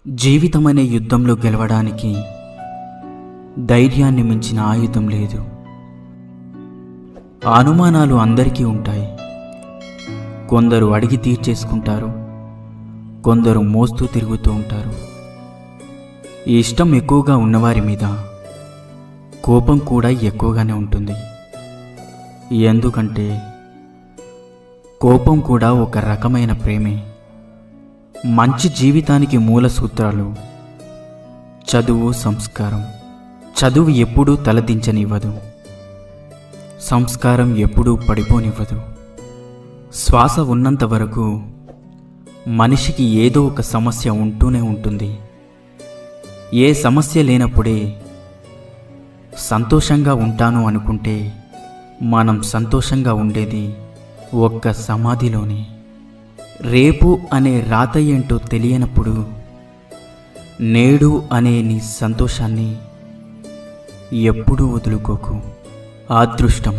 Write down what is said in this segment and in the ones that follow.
జీవితమనే యుద్ధంలో గెలవడానికి ధైర్యాన్ని మించిన ఆయుధం లేదు. అనుమానాలు అందరికీ ఉంటాయి. కొందరు అడిగి తీర్చేసుకుంటారు, కొందరు మోస్తూ తిరుగుతూ ఉంటారు. ఈ ఇష్టం ఎక్కువగా ఉన్నవారి మీద కోపం కూడా ఎక్కువగానే ఉంటుంది. ఎందుకంటే కోపం కూడా ఒక రకమైన ప్రేమే. మంచి జీవితానికి మూల సూత్రాలు చదువు, సంస్కారం. చదువు ఎప్పుడూ తలదించనివ్వదు, సంస్కారం ఎప్పుడూ పడిపోనివ్వదు. శ్వాస ఉన్నంత వరకు మనిషికి ఏదో ఒక సమస్య ఉంటూనే ఉంటుంది. ఏ సమస్య లేనప్పుడే సంతోషంగా ఉంటాను అనుకుంటే మనం సంతోషంగా ఉండేది ఒక్క సమాధిలోనే. రేపు అనే రాత ఏంటో తెలియనప్పుడు నేడు అనే నీ సంతోషాన్ని ఎప్పుడూ వదులుకోకు. అదృష్టం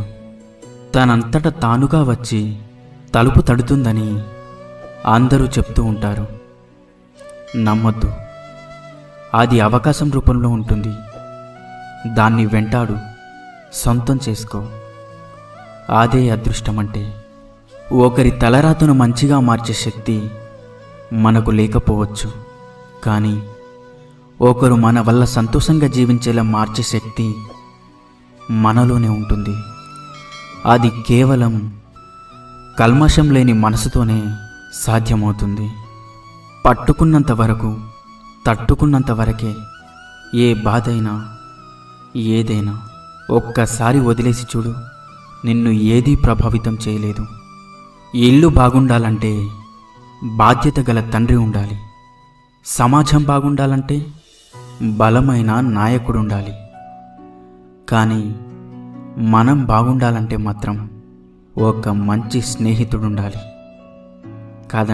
తనంతట తానుగా వచ్చి తలుపు తడుతుందని అందరూ చెప్తూ ఉంటారు. నమ్మొద్దు. అది అవకాశం రూపంలో ఉంటుంది. దాన్ని వెంటాడు, సొంతం చేసుకో. అదే అదృష్టం అంటే. ఒకరి తలరాతను మంచిగా మార్చే శక్తి మనకు లేకపోవచ్చు, కానీ ఒకరు మన వల్ల సంతోషంగా జీవించేలా మార్చే శక్తి మనలోనే ఉంటుంది. అది కేవలం కల్మషం లేని మనసుతోనే సాధ్యమవుతుంది. పట్టుకున్నంత వరకు, తట్టుకున్నంత వరకే ఏ బాధైనా, ఏదైనా. ఒక్కసారి వదిలేసి చూడు, నిన్ను ఏదీ ప్రభావితం చేయలేదు. ఇల్లు బాగుండాలంటే బాధ్యత గల తండ్రి ఉండాలి. సమాజం బాగుండాలంటే బలమైన నాయకుడు ఉండాలి. కానీ మనం బాగుండాలంటే మాత్రం ఒక మంచి స్నేహితుడు ఉండాలి. కాదంటే